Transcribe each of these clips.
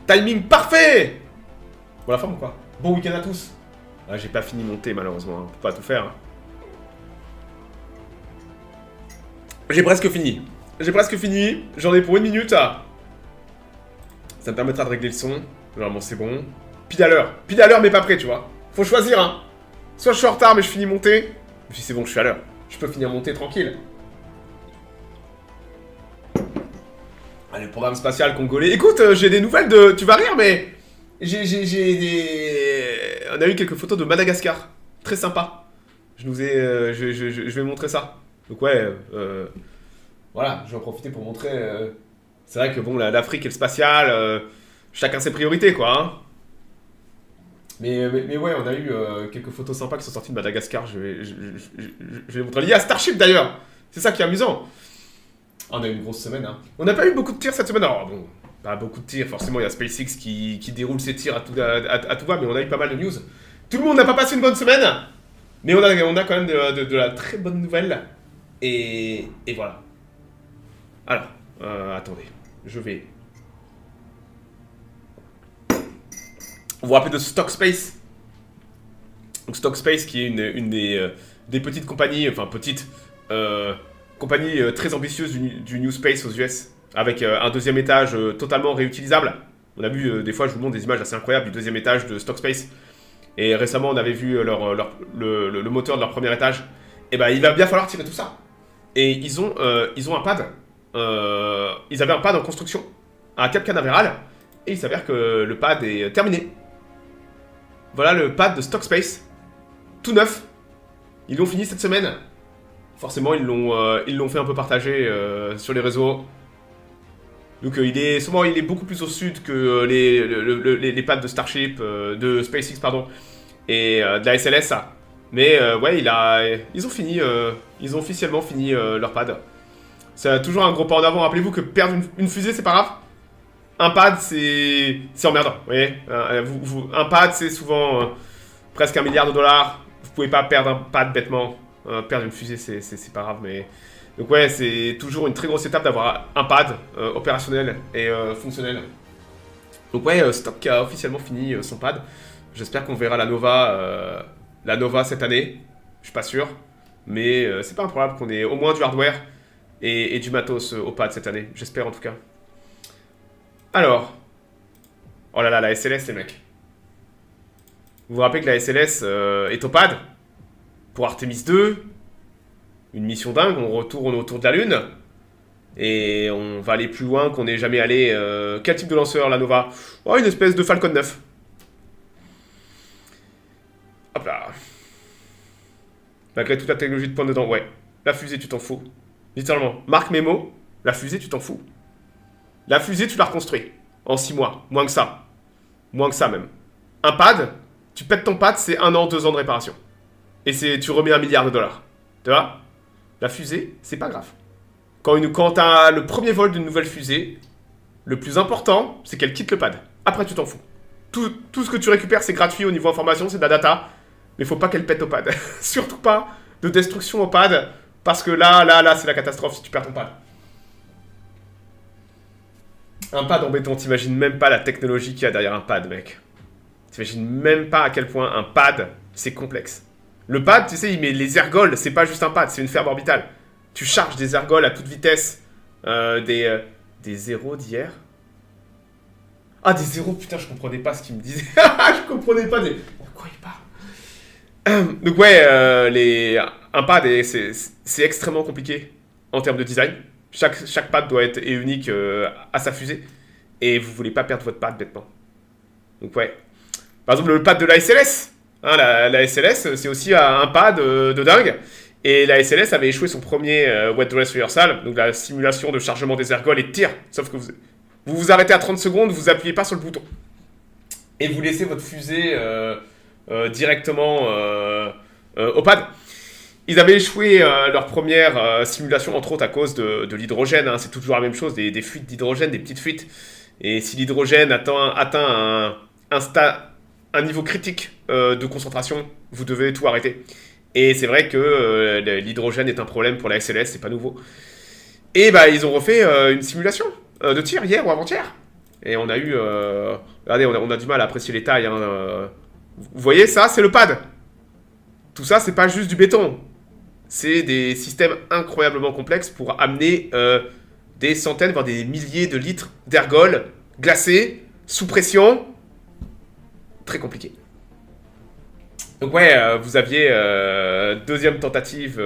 Timing parfait. Bon, la forme ou quoi? Bon week-end à tous. Ah, j'ai pas fini mon thé, malheureusement. On peut pas tout faire. Hein. J'ai presque fini. J'ai presque fini. J'en ai pour 1 minute. Ça me permettra de régler le son. Normalement, c'est bon. Pile à l'heure. Pile à l'heure, mais pas prêt, tu vois. Faut choisir, hein. Soit je suis en retard, mais je finis mon thé. Puis c'est bon, je suis à l'heure. Je peux finir mon thé tranquille. Allez, le programme spatial congolais. Écoute, j'ai des nouvelles de... Tu vas rire, mais... J'ai des... On a eu quelques photos de Madagascar. Très sympa. Je nous ai... je vais montrer ça. Donc ouais, voilà, je vais en profiter pour montrer... c'est vrai que bon, l'Afrique et le spatial, chacun ses priorités, quoi. Hein. Mais ouais, on a eu quelques photos sympas qui sont sorties de Madagascar. Je vais vous montrer. Lié à Starship, d'ailleurs. C'est ça qui est amusant. On a eu une grosse semaine. Hein. On n'a pas eu beaucoup de tirs cette semaine. Alors bon, pas beaucoup de tirs. Forcément, il y a SpaceX qui déroule ses tirs à tout va. Mais on a eu pas mal de news. Tout le monde n'a pas passé une bonne semaine. Mais on a quand même de la très bonne nouvelle. Et voilà. Alors, attendez. Je vais... On vous rappelle de Stockspace. Donc Stockspace qui est une des petites compagnies, enfin petite compagnie très ambitieuse du New Space aux US, avec un deuxième étage totalement réutilisable. On a vu des fois, je vous montre des images assez incroyables du deuxième étage de Stockspace. Et récemment, on avait vu le moteur de leur premier étage. Et ben, il va bien falloir tirer tout ça. Et ils ont un pad. Ils avaient un pad en construction à Cap Canaveral. Et il s'avère que le pad est terminé. Voilà le pad de Stockspace. Tout neuf. Ils l'ont fini cette semaine. Forcément, ils l'ont fait un peu partager sur les réseaux. Donc il est beaucoup plus au sud que les pads de Starship, de SpaceX, pardon, et de la SLS. Mais ouais, ils ont officiellement fini leur pad. C'est toujours un gros pas en avant. Rappelez-vous que perdre une fusée, c'est pas grave. Un pad, c'est emmerdant. Vous voyez, un pad, c'est souvent presque $1 milliard. Vous pouvez pas perdre un pad bêtement. Perdre une fusée, c'est pas grave, mais... Donc ouais, c'est toujours une très grosse étape d'avoir un pad opérationnel et fonctionnel. Donc ouais, Stock a officiellement fini son pad. J'espère qu'on verra la Nova cette année. Je suis pas sûr, mais c'est pas improbable qu'on ait au moins du hardware et du matos au pad cette année. J'espère en tout cas. Alors, oh là là, la SLS les mecs. Vous vous rappelez que la SLS est au pad pour Artemis 2. Une mission dingue, on retourne autour de la Lune. Et on va aller plus loin qu'on n'est jamais allé. Quel type de lanceur, la Nova? Oh, une espèce de Falcon 9. Hop là. Malgré toute la technologie de pointe dedans, ouais. La fusée, tu t'en fous. Littéralement. Marque mes mots, la fusée, tu t'en fous. La fusée, tu la reconstruis. En 6 mois. Moins que ça. Moins que ça, même. Un pad, tu pètes ton pad, c'est 1 an, 2 ans de réparation. Et tu remets $1 milliard. Tu vois? La fusée, c'est pas grave. Quand t'as le premier vol d'une nouvelle fusée, le plus important, c'est qu'elle quitte le pad. Après, tu t'en fous. Tout ce que tu récupères, c'est gratuit au niveau information, c'est de la data. Mais faut pas qu'elle pète au pad. Surtout pas de destruction au pad. Parce que là, c'est la catastrophe si tu perds ton pad. Un pad en béton, t'imagines même pas la technologie qu'il y a derrière un pad, mec. T'imagines même pas à quel point un pad, c'est complexe. Le pad, tu sais, il met les ergols, c'est pas juste un pad, c'est une ferme orbitale. Tu charges des ergols à toute vitesse. Des zéros d'hier. Ah, des zéros, putain, je comprenais pas ce qu'il me disait. Je comprenais pas de quoi il parle. Donc ouais, un pad, c'est extrêmement compliqué en termes de design. Chaque pad doit être unique à sa fusée. Et vous voulez pas perdre votre pad bêtement. Donc ouais. Par exemple, le pad de la SLS. Hein, la SLS, c'est aussi un pad de dingue. Et la SLS avait échoué son premier Wet Dress Rehearsal, donc la simulation de chargement des ergols et de tir. Sauf que vous arrêtez à 30 secondes, vous appuyez pas sur le bouton. Et vous laissez votre fusée directement au pad. Ils avaient échoué leur première simulation, entre autres à cause de l'hydrogène. Hein. C'est toujours la même chose, des fuites d'hydrogène, des petites fuites. Et si l'hydrogène atteint un niveau critique de concentration, vous devez tout arrêter. Et c'est vrai que l'hydrogène est un problème pour la SLS, c'est pas nouveau. Et bah ils ont refait une simulation de tir hier ou avant-hier. Et on a eu... regardez, on a du mal à apprécier les tailles. Hein, vous voyez, ça, c'est le pad. Tout ça, c'est pas juste du béton. C'est des systèmes incroyablement complexes pour amener des centaines, voire des milliers de litres d'ergols glacés, sous pression. Très compliqué. Donc ouais, vous aviez deuxième tentative,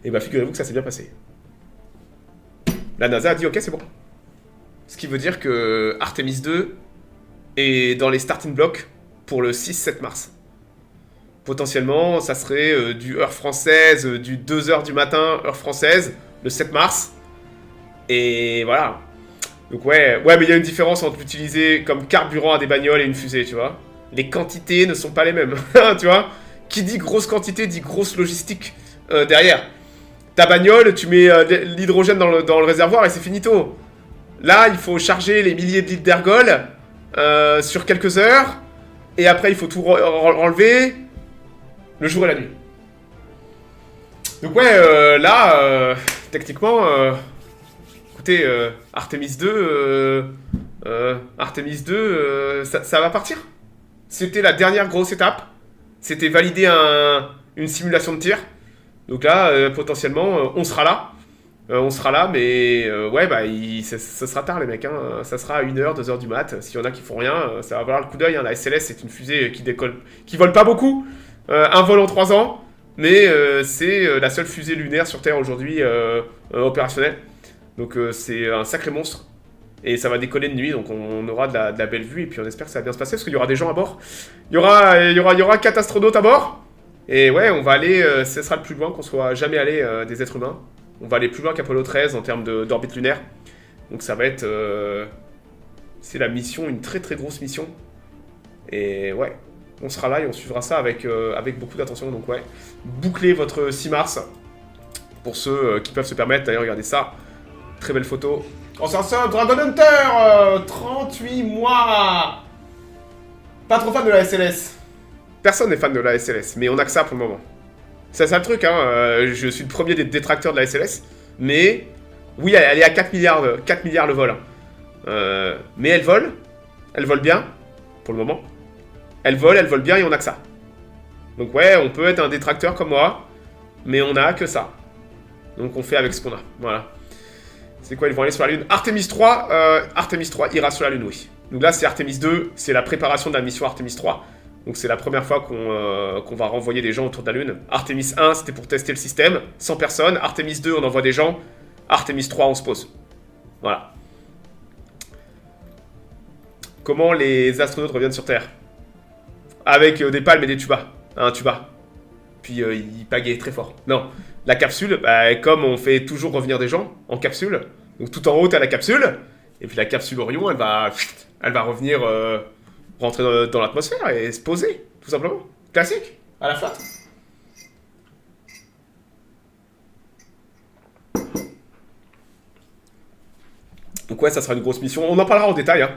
et bah figurez-vous que ça s'est bien passé. La NASA a dit ok, c'est bon. Ce qui veut dire que Artemis 2 est dans les starting blocks pour le 6-7 mars. Potentiellement, ça serait du heure française, du 2h du matin, heure française, le 7 mars. Et voilà. Donc ouais, mais il y a une différence entre l'utiliser comme carburant à des bagnoles et une fusée, tu vois. Les quantités ne sont pas les mêmes, tu vois. Qui dit grosse quantité dit grosse logistique derrière. Ta bagnole, tu mets l'hydrogène dans le réservoir et c'est finito. Là, il faut charger les milliers de litres d'ergol sur quelques heures. Et après, il faut tout enlever le jour et la nuit. Donc ouais, là, techniquement, écoutez, Artemis 2, ça va partir. C'était la dernière grosse étape. C'était valider une simulation de tir. Donc là, potentiellement, on sera là. Mais ouais, bah, ça sera tard, les mecs. Hein. Ça sera à 1h, 2h du mat. S'il y en a qui font rien, ça va valoir le coup d'œil. Hein. La SLS, c'est une fusée qui décolle, qui vole pas beaucoup. Un vol en 3 ans. Mais c'est la seule fusée lunaire sur Terre aujourd'hui opérationnelle. Donc c'est un sacré monstre. Et ça va décoller de nuit, donc on aura de la belle vue. Et puis on espère que ça va bien se passer, parce qu'il y aura des gens à bord. Il y aura 4 astronautes à bord. Et ouais, on va aller, ce sera le plus loin qu'on soit jamais allé des êtres humains. On va aller plus loin qu'Apollo 13 en termes d'orbite lunaire. Donc ça va être... c'est la mission, une très très grosse mission. Et ouais, on sera là et on suivra ça avec beaucoup d'attention. Donc ouais, bouclez votre 6 mars. Pour ceux qui peuvent se permettre, d'ailleurs regardez ça. Très belle photo. Oh c'est un Dragon Hunter 38 mois. Pas trop fan de la SLS. Personne n'est fan de la SLS, mais on a que ça pour le moment. C'est ça le truc, hein. Je suis le premier des détracteurs de la SLS. Mais, oui, elle est à 4 milliards le vol. Hein. Mais elle vole bien, pour le moment. Elle vole bien et on a que ça. Donc ouais, on peut être un détracteur comme moi, mais on a que ça. Donc on fait avec ce qu'on a, voilà. C'est quoi, ils vont aller sur la Lune? Artemis 3 ira sur la Lune, oui. Donc là, c'est Artemis 2, c'est la préparation de la mission Artemis 3. Donc c'est la première fois qu'on va renvoyer des gens autour de la Lune. Artemis 1, c'était pour tester le système, 100 personnes. Artemis 2, on envoie des gens. Artemis 3, on se pose. Voilà. Comment les astronautes reviennent sur Terre? Avec des palmes et des tubas. Un tuba. Puis ils pagaient très fort. Non. La capsule, bah, comme on fait toujours revenir des gens en capsule, donc tout en haut, t'as la capsule, et puis la capsule Orion, elle va revenir rentrer dans l'atmosphère et se poser, tout simplement. Classique, à la flotte. Donc ouais, ça sera une grosse mission. On en parlera en détail, hein.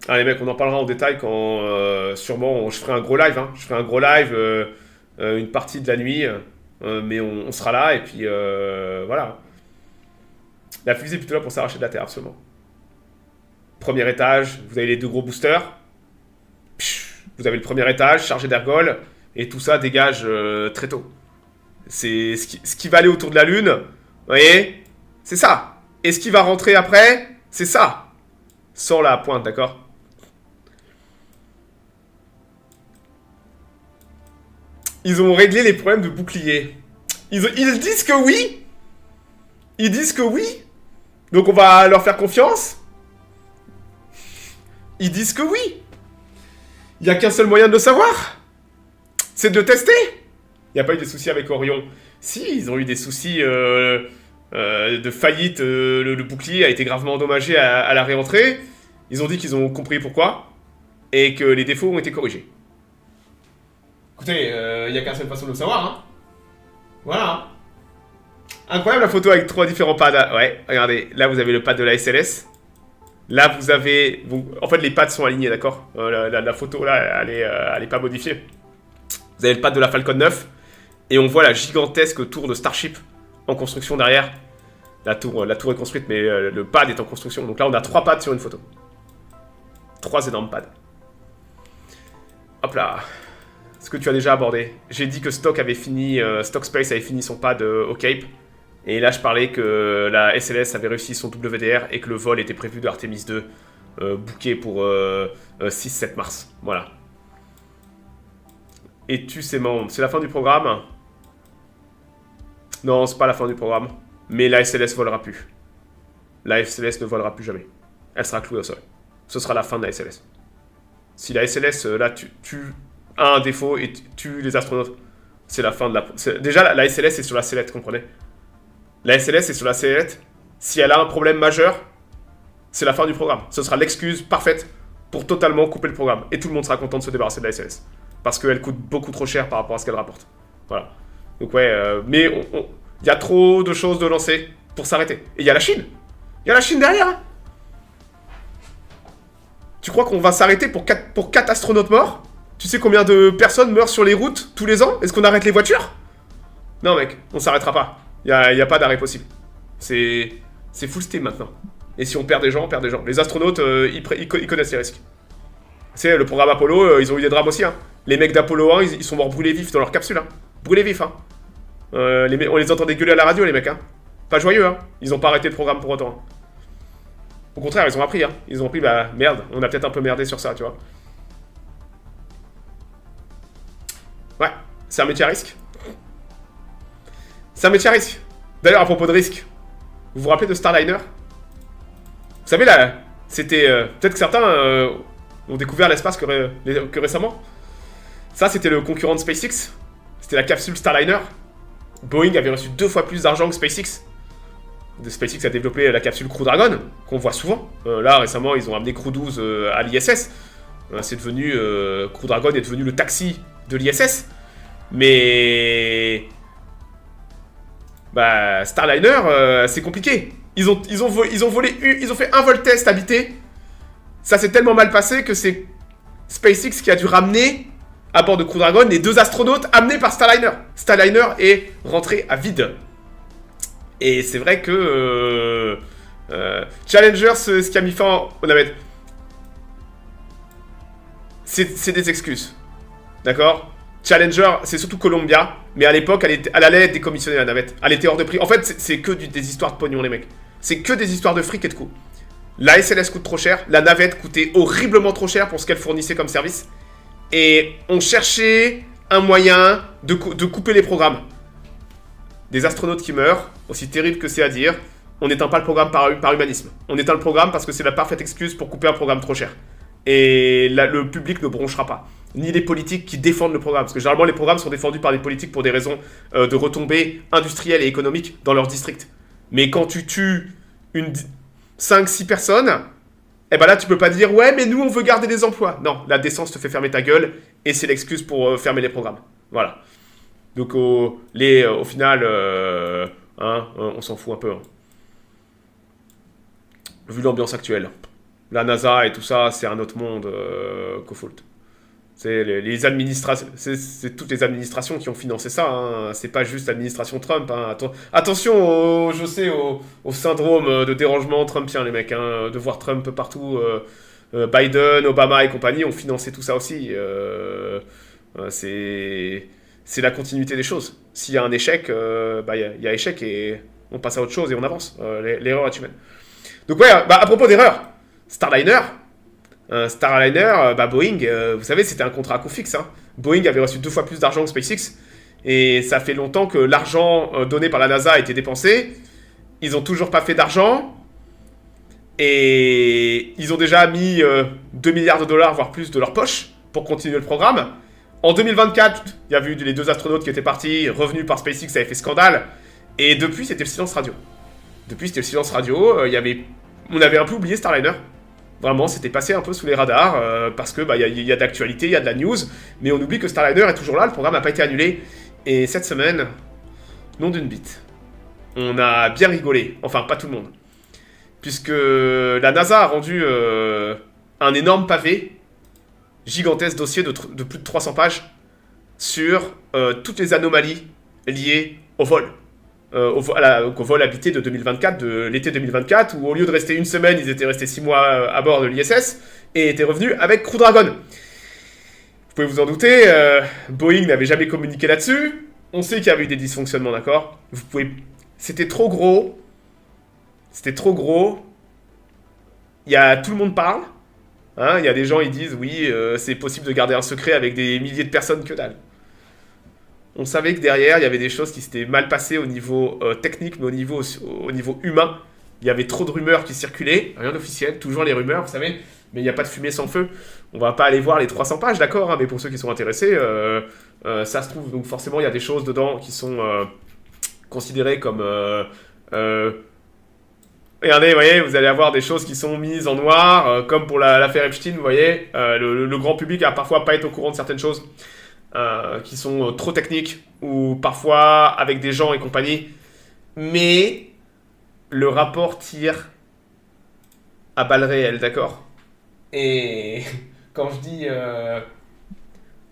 Ah, les mecs, on en parlera en détail quand sûrement je ferai un gros live. Hein. Je ferai un gros live, une partie de la nuit. Mais on sera là et puis voilà. La fusée est plutôt là pour s'arracher de la Terre, absolument. Premier étage, vous avez les 2 gros boosters. Vous avez le premier étage chargé d'ergol et tout ça dégage très tôt. C'est ce qui va aller autour de la Lune, vous voyez, c'est ça. Et ce qui va rentrer après, c'est ça. Sans la pointe, d'accord? Ils ont réglé les problèmes de bouclier. Ils disent que oui. Ils disent que oui. Donc on va leur faire confiance. Ils disent que oui. Il n'y a qu'un seul moyen de le savoir. C'est de le tester. Il n'y a pas eu de soucis avec Orion. Si, ils ont eu des soucis de faillite. Le bouclier a été gravement endommagé à la réentrée. Ils ont dit qu'ils ont compris pourquoi. Et que les défauts ont été corrigés. Écoutez, il n'y a qu'une seule façon de le savoir, hein. Voilà. Incroyable la photo avec 3 différents pads. Ouais, regardez, là vous avez le pad de la SLS. Là vous avez... en fait les pads sont alignés, d'accord. La photo là, elle est pas modifiée. Vous avez le pad de la Falcon 9. Et on voit la gigantesque tour de Starship en construction derrière. La tour est construite, mais le pad est en construction. Donc là on a 3 pads sur une photo. 3 énormes pads. Hop là. Ce que tu as déjà abordé. J'ai dit que Stock Space avait fini son pad au Cape. Et là, je parlais que la SLS avait réussi son WDR et que le vol était prévu de Artemis 2, booké pour 6-7 mars. Voilà. Et tu sais, c'est la fin du programme? Non, c'est pas la fin du programme. Mais la SLS volera plus. La SLS ne volera plus jamais. Elle sera clouée au sol. Ce sera la fin de la SLS. Si la SLS, là, tu as un défaut et tue les astronautes, c'est la fin de la... Déjà, la SLS est sur la sellette, comprenez? La SLS est sur la sellette. Si elle a un problème majeur, c'est la fin du programme. Ce sera l'excuse parfaite pour totalement couper le programme. Et tout le monde sera content de se débarrasser de la SLS. Parce qu'elle coûte beaucoup trop cher par rapport à ce qu'elle rapporte. Voilà. Donc ouais, mais il y a trop de choses de lancer pour s'arrêter. Et il y a la Chine. Il y a la Chine derrière. Hein. Tu crois qu'on va s'arrêter pour 4 astronautes morts? Tu sais combien de personnes meurent sur les routes tous les ans? Est-ce qu'on arrête les voitures? Non mec, on s'arrêtera pas. Il n'y a pas d'arrêt possible. C'est full steam maintenant. Et si on perd des gens, on perd des gens. Les astronautes, ils connaissent les risques. C'est le programme Apollo, ils ont eu des drames aussi. Hein. Les mecs d'Apollo 1, ils sont morts brûlés vifs dans leur capsule. Hein. Brûlés vifs. Hein. On les entendait gueuler à la radio, les mecs. Hein. Pas joyeux. Hein. Ils ont pas arrêté le programme pour autant. Hein. Au contraire, ils ont appris. Hein. Ils ont appris, bah merde, on a peut-être un peu merdé sur ça, tu vois. Ouais, c'est un métier à risque. C'est un métier à risque. D'ailleurs, à propos de risque, vous vous rappelez de Starliner? Vous savez, là, c'était... peut-être que certains ont découvert l'espace que récemment. Ça, c'était le concurrent de SpaceX. C'était la capsule Starliner. Boeing avait reçu 2 fois plus d'argent que SpaceX. SpaceX a développé la capsule Crew Dragon, qu'on voit souvent. Là, récemment, ils ont amené Crew 12 à l'ISS. C'est devenu... Crew Dragon est devenu le taxi de l'ISS. Mais... Bah, Starliner, c'est compliqué. Ils ont fait un vol test habité. Ça s'est tellement mal passé que c'est SpaceX qui a dû ramener à bord de Crew Dragon les 2 astronautes amenés par Starliner. Starliner est rentré à vide. Et c'est vrai que Challenger, ce qui a mis fin au navette, c'est des excuses. D'accord? Challenger, c'est surtout Columbia, mais à l'époque, elle allait être décommissionnée, la navette. Elle était hors de prix. En fait, c'est que des histoires de pognon, les mecs. C'est que des histoires de fric et de coûts. La SLS coûte trop cher, la navette coûtait horriblement trop cher pour ce qu'elle fournissait comme service. Et on cherchait un moyen de couper les programmes. Des astronautes qui meurent, aussi terrible que c'est à dire, on n'éteint pas le programme par humanisme. On éteint le programme parce que c'est la parfaite excuse pour couper un programme trop cher. Et là, le public ne bronchera pas. Ni les politiques qui défendent le programme. Parce que généralement, les programmes sont défendus par des politiques pour des raisons de retombées industrielles et économiques dans leur district. Mais quand tu tues 5-6 personnes, eh ben là, tu peux pas dire « Ouais, mais nous, on veut garder des emplois ». Non, la décence te fait fermer ta gueule et c'est l'excuse pour fermer les programmes. Voilà. Donc, au final, on s'en fout un peu. Hein. Vu l'ambiance actuelle. La NASA et tout ça, c'est un autre monde qu'au faute. C'est les administrations, c'est toutes les administrations qui ont financé ça. Hein. C'est pas juste l'administration Trump. Hein. Attention, au syndrome de dérangement trumpien, les mecs. Hein. De voir Trump partout. Biden, Obama et compagnie ont financé tout ça aussi. C'est la continuité des choses. S'il y a un échec, il y a échec et on passe à autre chose et on avance. L'erreur est humaine. Donc ouais, à propos d'erreur, Starliner, Boeing, vous savez, c'était un contrat à coût fixe. Hein. Boeing avait reçu 2 fois plus d'argent que SpaceX. Et ça fait longtemps que l'argent donné par la NASA a été dépensé. Ils n'ont toujours pas fait d'argent. Et ils ont déjà mis 2 milliards de dollars, voire plus, de leur poche pour continuer le programme. En 2024, il y a eu les 2 astronautes qui étaient partis, revenus par SpaceX, ça avait fait scandale. Et depuis, c'était le silence radio. On avait un peu oublié Starliner. Vraiment, c'était passé un peu sous les radars, parce que y a de l'actualité, il y a de la news, mais on oublie que Starliner est toujours là, le programme n'a pas été annulé. Et cette semaine, nom d'une bite, on a bien rigolé, enfin pas tout le monde, puisque la NASA a rendu un énorme pavé, gigantesque dossier de plus de 300 pages, sur toutes les anomalies liées au vol. au vol habité de 2024, de l'été 2024, où au lieu de rester une semaine, ils étaient restés 6 mois à bord de l'ISS et étaient revenus avec Crew Dragon. Vous pouvez vous en douter, Boeing n'avait jamais communiqué là-dessus. On sait qu'il y avait eu des dysfonctionnements, d'accord? C'était trop gros. C'était trop gros. Tout le monde parle. Hein, il y a des gens, ils disent, oui, c'est possible de garder un secret avec des milliers de personnes, que dalle. On savait que derrière, il y avait des choses qui s'étaient mal passées au niveau technique, mais au niveau humain. Il y avait trop de rumeurs qui circulaient, rien d'officiel, toujours les rumeurs, vous savez, mais il n'y a pas de fumée sans feu. On va pas aller voir les 300 pages, d'accord, hein, mais pour ceux qui sont intéressés, ça se trouve, donc forcément, il y a des choses dedans qui sont considérées comme... regardez, vous voyez, vous allez avoir des choses qui sont mises en noir, comme pour l'affaire Epstein, vous voyez, le grand public a parfois pas été au courant de certaines choses. Qui sont trop techniques, ou parfois avec des gens et compagnie. Mais le rapport tire à balles réelles, d'accord? Et quand je dis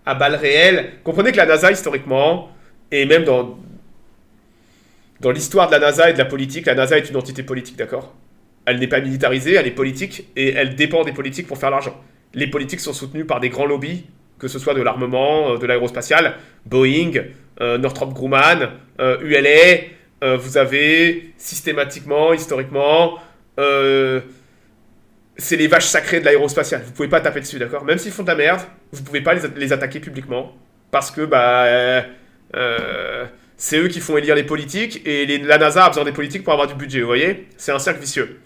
à balles réelles, comprenez que la NASA, historiquement, et même dans l'histoire de la NASA et de la politique, la NASA est une entité politique, d'accord? Elle n'est pas militarisée, elle est politique, et elle dépend des politiques pour faire l'argent. Les politiques sont soutenues par des grands lobbies, que ce soit de l'armement, de l'aérospatial, Boeing, Northrop Grumman, ULA, vous avez systématiquement, historiquement, c'est les vaches sacrées de l'aérospatial. Vous pouvez pas taper dessus, d'accord? Même s'ils font de la merde, vous pouvez pas les attaquer publiquement, parce que c'est eux qui font élire les politiques, et la NASA a besoin des politiques pour avoir du budget, vous voyez? C'est un cercle vicieux.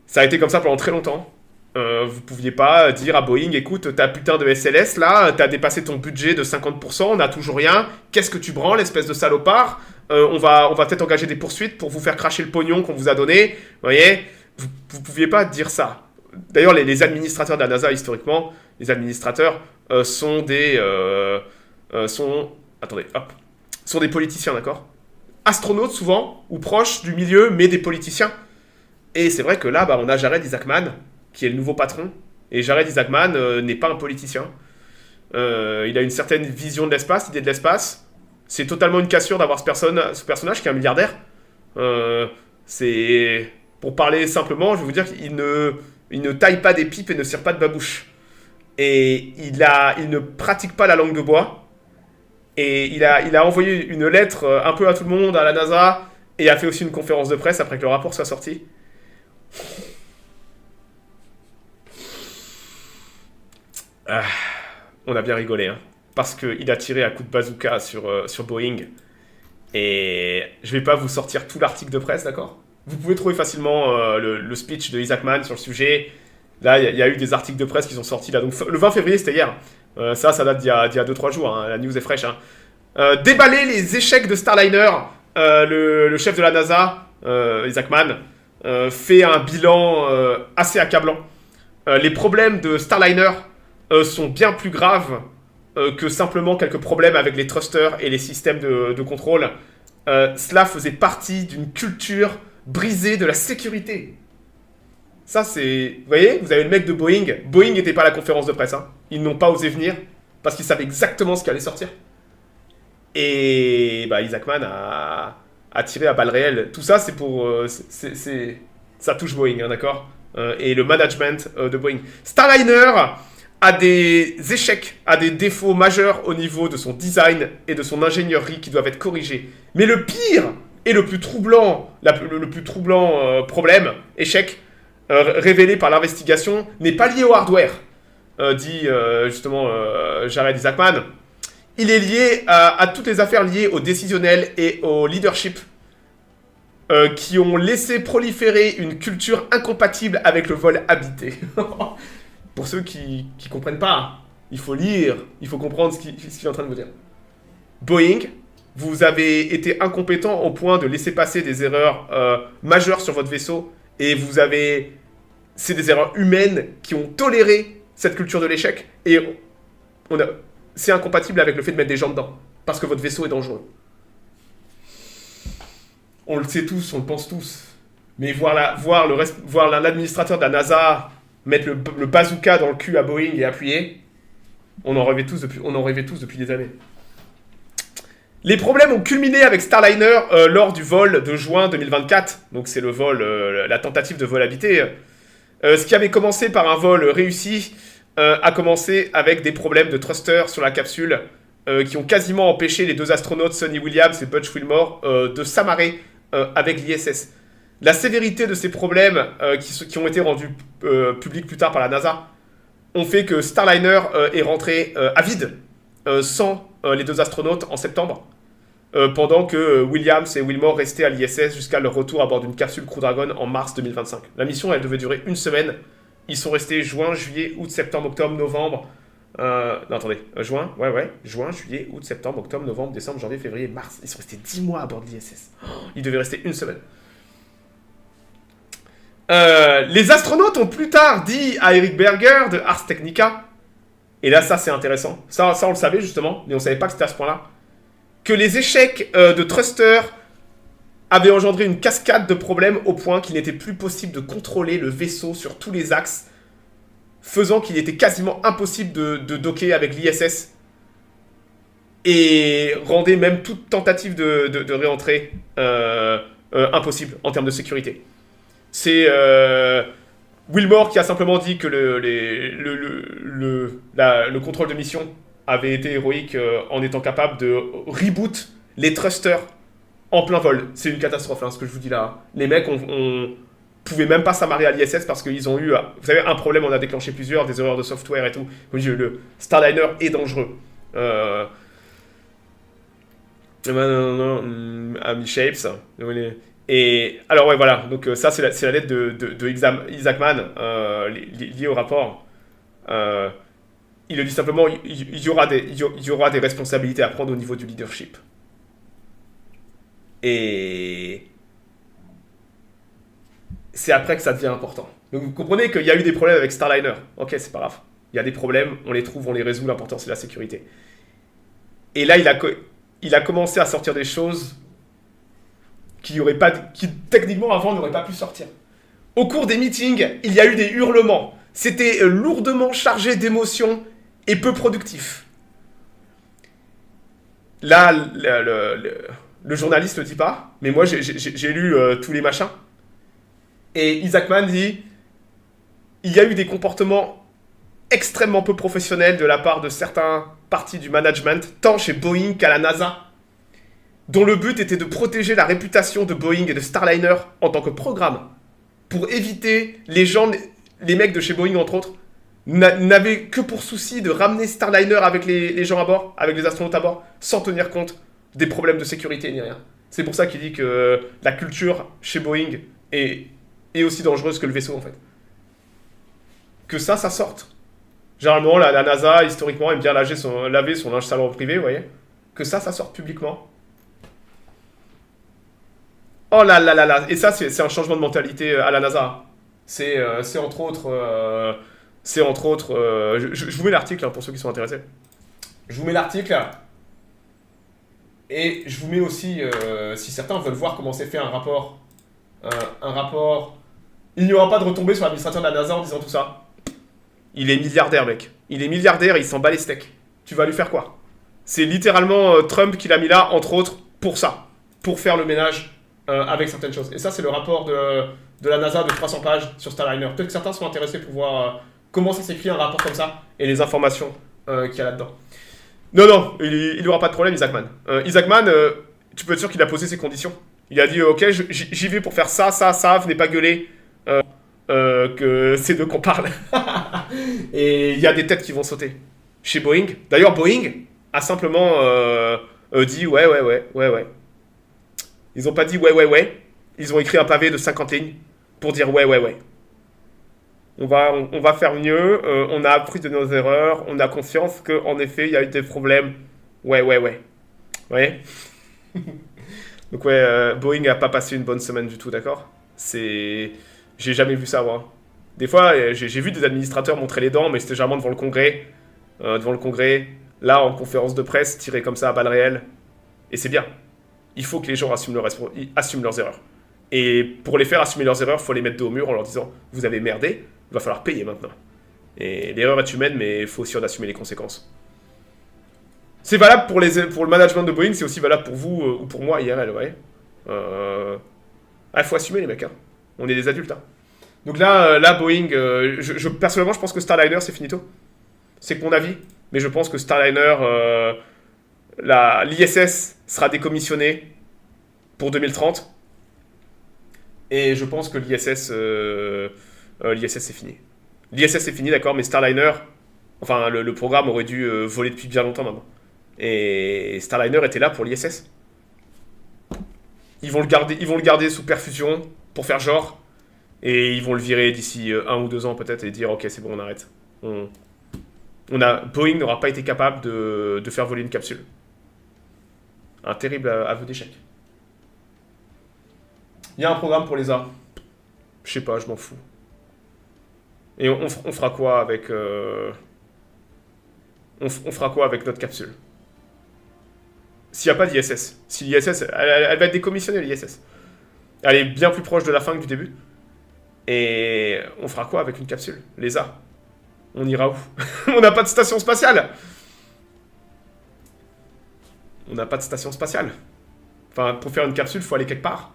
Ça a été comme ça pendant très longtemps. Vous pouviez pas dire à Boeing, écoute, ta putain de SLS là, t'as dépassé ton budget de 50%, on n'a toujours rien, qu'est-ce que tu branles, espèce de salopard? On va peut-être engager des poursuites pour vous faire cracher le pognon qu'on vous a donné, vous voyez? Vous pouviez pas dire ça. D'ailleurs, les administrateurs de la NASA, historiquement, les administrateurs sont des politiciens, d'accord? Astronautes souvent, ou proches du milieu, mais des politiciens. Et c'est vrai que là, on a Jared Isaacman, qui est le nouveau patron. Et Jared Isaacman n'est pas un politicien. Il a une certaine vision de l'espace, idée de l'espace. C'est totalement une cassure d'avoir ce personnage qui est un milliardaire. Pour parler simplement, je vais vous dire qu'il ne taille pas des pipes et ne cire pas de babouche. Et il ne pratique pas la langue de bois. Et il a envoyé une lettre un peu à tout le monde, à la NASA, et a fait aussi une conférence de presse après que le rapport soit sorti. On a bien rigolé, hein, parce qu'il a tiré à coups de bazooka sur Boeing. Et je vais pas vous sortir tout l'article de presse, d'accord? Vous pouvez trouver facilement le speech de Isaacman sur le sujet. Là, il y a eu des articles de presse qui sont sortis là. Donc, le 20 février, c'était hier. Ça date d'il y a 2-3 jours. Hein, la news est fraîche. Hein. Déballer les échecs de Starliner. Le chef de la NASA, Isaacman, fait un bilan assez accablant. Les problèmes de Starliner sont bien plus graves que simplement quelques problèmes avec les thrusters et les systèmes de contrôle. Cela faisait partie d'une culture brisée de la sécurité. Ça, c'est... Vous voyez, vous avez le mec de Boeing. Boeing n'était pas à la conférence de presse. Hein. Ils n'ont pas osé venir parce qu'ils savaient exactement ce qui allait sortir. Et Isaacman a tiré à balles réelles. Tout ça, c'est pour... ça touche Boeing, hein, d'accord? Et le management de Boeing. Starliner a des échecs, a des défauts majeurs au niveau de son design et de son ingénierie qui doivent être corrigés. Mais le pire et le plus troublant, le plus troublant problème, échec, révélé par l'investigation, n'est pas lié au hardware, dit justement Jared Isaacman. Il est lié à toutes les affaires liées au décisionnel et au leadership qui ont laissé proliférer une culture incompatible avec le vol habité. Pour ceux qui comprennent pas, il faut lire, il faut comprendre ce qu'il est en train de vous dire. Boeing, vous avez été incompétent au point de laisser passer des erreurs majeures sur votre vaisseau et c'est des erreurs humaines qui ont toléré cette culture de l'échec et c'est incompatible avec le fait de mettre des gens dedans parce que votre vaisseau est dangereux. On le sait tous, on le pense tous. Mais voir l'administrateur de la NASA mettre le bazooka dans le cul à Boeing et appuyer, on en rêvait tous depuis des années. Les problèmes ont culminé avec Starliner lors du vol de juin 2024. Donc c'est le vol, la tentative de vol habité. Ce qui avait commencé par un vol réussi a commencé avec des problèmes de thruster sur la capsule qui ont quasiment empêché les deux astronautes Sonny Williams et Butch Wilmore de s'amarrer avec l'ISS. La sévérité de ces problèmes qui ont été rendus publics plus tard par la NASA ont fait que Starliner est rentré à vide sans les deux astronautes en septembre, pendant que Williams et Wilmore restaient à l'ISS jusqu'à leur retour à bord d'une capsule Crew Dragon en mars 2025. La mission, elle devait durer une semaine. Ils sont restés juin, juillet, août, septembre, octobre, novembre. Non, attendez. Juin, juillet, août, septembre, octobre, novembre, décembre, janvier, février, mars. Ils sont restés 10 mois à bord de l'ISS. Ils devaient rester une semaine. Les astronautes ont plus tard dit à Eric Berger de Ars Technica, et là ça c'est intéressant, ça on le savait justement, mais on savait pas que c'était à ce point-là, que les échecs de thruster avaient engendré une cascade de problèmes au point qu'il n'était plus possible de contrôler le vaisseau sur tous les axes, faisant qu'il était quasiment impossible de docker avec l'ISS, et rendait même toute tentative de réentrée impossible en termes de sécurité. C'est Wilmore qui a simplement dit que le contrôle de mission avait été héroïque en étant capable de reboot les thrusters en plein vol. C'est une catastrophe, hein, ce que je vous dis là. Les mecs pouvaient même pas s'amarrer à l'ISS parce qu'ils ont eu, vous savez, un problème, on a déclenché plusieurs, des erreurs de software et tout. Le Starliner est dangereux. Ami Shapes. Et alors ouais voilà, donc ça c'est la lettre de Isaacman liée au rapport. Il le dit simplement, il y aura des responsabilités à prendre au niveau du leadership. Et c'est après que ça devient important. Donc vous comprenez qu'il y a eu des problèmes avec Starliner. Ok, c'est pas grave. Il y a des problèmes, on les trouve, on les résout, l'important c'est la sécurité. Et là il a commencé à sortir des choses qui techniquement avant n'auraient pas pu sortir. Au cours des meetings, il y a eu des hurlements. C'était lourdement chargé d'émotions et peu productif. Là, le journaliste ne le dit pas, mais moi j'ai lu tous les machins. Et Isaacman dit, il y a eu des comportements extrêmement peu professionnels de la part de certains parties du management, tant chez Boeing qu'à la NASA, dont le but était de protéger la réputation de Boeing et de Starliner en tant que programme, pour éviter les mecs de chez Boeing entre autres, n'avaient que pour souci de ramener Starliner avec les gens à bord, avec les astronautes à bord, sans tenir compte des problèmes de sécurité ni rien. C'est pour ça qu'il dit que la culture chez Boeing est aussi dangereuse que le vaisseau en fait. Que ça sorte. Généralement, la NASA, historiquement, aime bien laver son linge sale privé, vous voyez. Que ça sorte publiquement. Oh là là là là. Et ça, c'est un changement de mentalité à la NASA. C'est entre autres... je vous mets l'article hein, pour ceux qui sont intéressés. Je vous mets l'article. Et je vous mets aussi, si certains veulent voir comment c'est fait un rapport. Il n'y aura pas de retombée sur l'administrateur de la NASA en disant tout ça. Il est milliardaire, mec. Il est milliardaire et il s'en bat les steaks. Tu vas lui faire quoi? C'est littéralement Trump qui l'a mis là, entre autres, pour ça. Pour faire le ménage avec certaines choses. Et ça, c'est le rapport de la NASA de 300 pages sur Starliner. Peut-être que certains sont intéressés pour voir comment ça s'écrit un rapport comme ça et les informations qu'il y a là-dedans. Non, il n'y aura pas de problème, Isaacman. Isaacman, tu peux être sûr qu'il a posé ses conditions. Il a dit, ok, j'y vais pour faire ça, venez pas gueuler que c'est d'eux qu'on parle. Et il y a des têtes qui vont sauter. Chez Boeing. D'ailleurs, Boeing a simplement dit, ouais. Ils ont pas dit ouais. Ils ont écrit un pavé de 50 lignes pour dire ouais. On va faire mieux, on a appris de nos erreurs, on a conscience qu'en effet, il y a eu des problèmes. Ouais. Vous voyez? Donc ouais, Boeing n'a pas passé une bonne semaine du tout, d'accord? J'ai jamais vu ça, moi. Des fois, j'ai vu des administrateurs montrer les dents, mais c'était généralement devant le Congrès. Là, en conférence de presse, tiré comme ça à balles réelles. Et c'est bien. Il faut que les gens assument leurs erreurs. Et pour les faire assumer leurs erreurs, il faut les mettre dos au mur en leur disant « Vous avez merdé, il va falloir payer maintenant. » Et l'erreur est humaine, mais il faut aussi en assumer les conséquences. C'est valable pour le management de Boeing, c'est aussi valable pour vous ou pour moi, IRL, ouais. Il faut assumer les mecs, hein. On est des adultes, hein. Donc là Boeing, personnellement, je pense que Starliner, c'est finito. C'est que mon avis. Mais je pense que Starliner, l'ISS sera décommissionné pour 2030. Et je pense que l'ISS, c'est fini. L'ISS, c'est fini, d'accord, mais Starliner, enfin, le programme aurait dû voler depuis bien longtemps maintenant. Et Starliner était là pour l'ISS. Ils vont le garder sous perfusion pour faire genre. Et ils vont le virer d'ici 1 ou 2 ans peut-être et dire ok c'est bon on arrête. Boeing n'aura pas été capable de faire voler une capsule. Un terrible aveu d'échec. Il y a un programme pour les A. Je sais pas, je m'en fous. Et on fera quoi avec on fera quoi avec notre capsule? S'il n'y a pas d'ISS. Si l'ISS, elle va être décommissionnée l'ISS. Elle est bien plus proche de la fin que du début. Et on fera quoi avec une capsule? Les A. On ira où? On n'a pas de station spatiale. On n'a pas de station spatiale. Enfin, pour faire une capsule, il faut aller quelque part.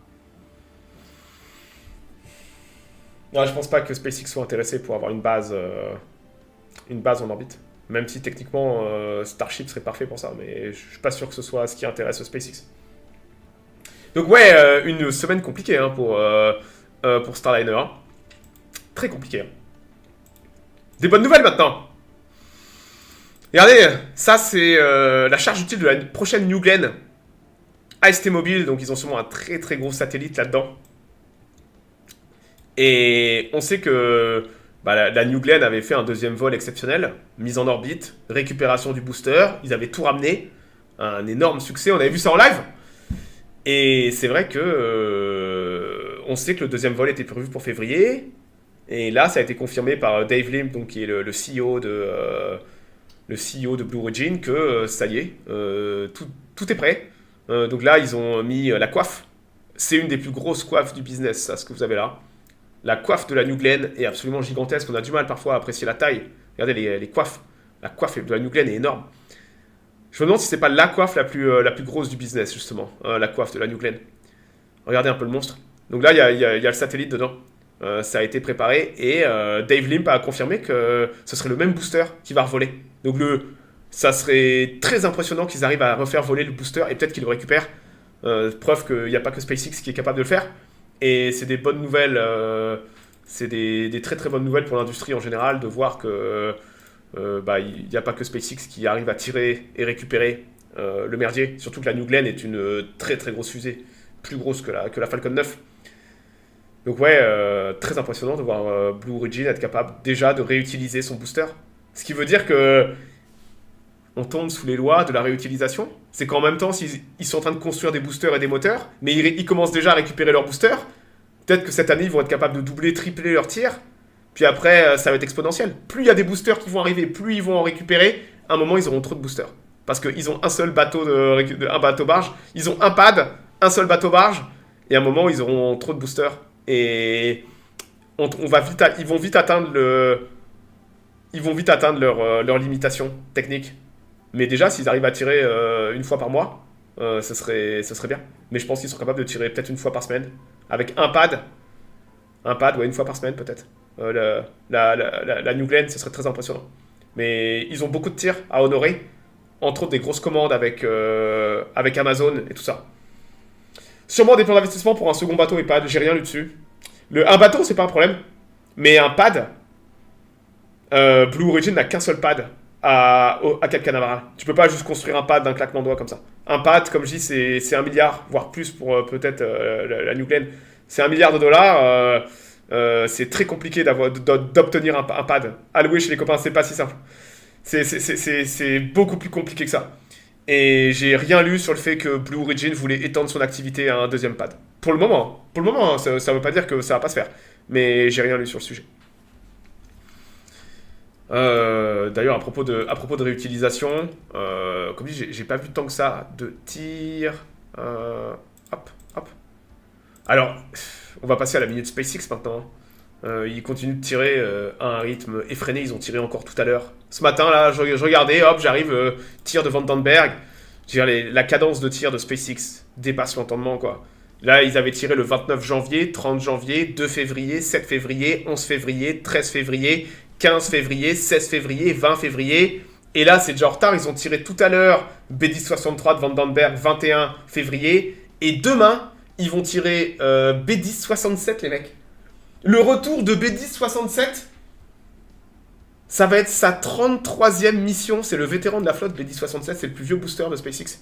Non, je pense pas que SpaceX soit intéressé pour avoir une base en orbite. Même si techniquement, Starship serait parfait pour ça. Mais je suis pas sûr que ce soit ce qui intéresse SpaceX. Donc ouais, une semaine compliquée hein, pour Starliner. Très compliqué. Hein. Des bonnes nouvelles maintenant. Regardez, ça c'est la charge utile de la prochaine New Glenn AST Mobile. Donc ils ont sûrement un très très gros satellite là-dedans. Et on sait que la New Glenn avait fait un deuxième vol exceptionnel. Mise en orbite, récupération du booster. Ils avaient tout ramené. Un énorme succès, on avait vu ça en live. Et c'est vrai que on sait que le deuxième vol était prévu pour février. Et là, ça a été confirmé par Dave Limp, donc, qui est le CEO de Blue Origin, que ça y est, tout est prêt. Donc là, ils ont mis la coiffe. C'est une des plus grosses coiffes du business, ça, ce que vous avez là. La coiffe de la New Glenn est absolument gigantesque. On a du mal parfois à apprécier la taille. Regardez les coiffes. La coiffe de la New Glenn est énorme. Je me demande si c'est pas la coiffe la plus grosse du business, justement. La coiffe de la New Glenn. Regardez un peu le monstre. Donc là, il y a le satellite dedans. Ça a été préparé et Dave Limp a confirmé que ce serait le même booster qui va revoler. Donc ça serait très impressionnant qu'ils arrivent à refaire voler le booster et peut-être qu'ils le récupèrent. Preuve qu'il n'y a pas que SpaceX qui est capable de le faire. Et c'est des bonnes nouvelles, c'est des très très bonnes nouvelles pour l'industrie en général de voir que il n'y a pas que SpaceX qui arrive à tirer et récupérer le merdier. Surtout que la New Glenn est une très très grosse fusée, plus grosse que la Falcon 9. Donc ouais, très impressionnant de voir Blue Origin être capable déjà de réutiliser son booster. Ce qui veut dire que on tombe sous les lois de la réutilisation. C'est qu'en même temps, ils sont en train de construire des boosters et des moteurs, mais ils commencent déjà à récupérer leurs boosters. Peut-être que cette année, ils vont être capables de doubler, tripler leurs tirs. Puis après, ça va être exponentiel. Plus il y a des boosters qui vont arriver, plus ils vont en récupérer. À un moment, ils auront trop de boosters. Parce qu'ils ont un seul bateau, un bateau barge. Ils ont un pad, un seul bateau barge. Et à un moment, ils auront trop de boosters. Et ils vont vite atteindre leur limitation technique. Mais déjà, s'ils arrivent à tirer une fois par mois, ce serait bien. Mais je pense qu'ils sont capables de tirer peut-être une fois par semaine. Avec un pad. Ouais, une fois par semaine peut-être. La New Glenn, ce serait très impressionnant. Mais ils ont beaucoup de tirs à honorer. Entre autres, des grosses commandes avec Amazon et tout ça. Sûrement des plans d'investissement pour un second bateau et pad. J'ai rien lu dessus. Un bateau, c'est pas un problème. Mais un pad, Blue Origin n'a qu'un seul pad à Cap Canaveral. Tu peux pas juste construire un pad d'un claquement de doigts comme ça. Un pad, comme je dis, c'est 1 milliard, voire plus pour peut-être la New Glenn. C'est 1 milliard de dollars. C'est très compliqué d'obtenir un pad. Alloué chez les copains, c'est pas si simple. C'est beaucoup plus compliqué que ça. Et j'ai rien lu sur le fait que Blue Origin voulait étendre son activité à un deuxième pad. Pour le moment, ça veut pas dire que ça va pas se faire. Mais j'ai rien lu sur le sujet. D'ailleurs, à propos de réutilisation, comme dit, j'ai pas vu tant que ça de tir. Hop. Alors, on va passer à la minute SpaceX maintenant. Ils continuent de tirer à un rythme effréné. Ils ont tiré encore tout à l'heure. Ce matin, là, je regardais, hop, j'arrive, tir de Vandenberg. Je veux dire, la cadence de tir de SpaceX dépasse l'entendement, quoi. Là, ils avaient tiré le 29 janvier, 30 janvier, 2 février, 7 février, 11 février, 13 février, 15 février, 16 février, 20 février. Et là, c'est déjà en retard. Ils ont tiré tout à l'heure B1063 de Vandenberg, 21 février. Et demain, ils vont tirer B1067, les mecs. Le retour de B1067, ça va être sa 33e mission. C'est le vétéran de la flotte, B1067. C'est le plus vieux booster de SpaceX.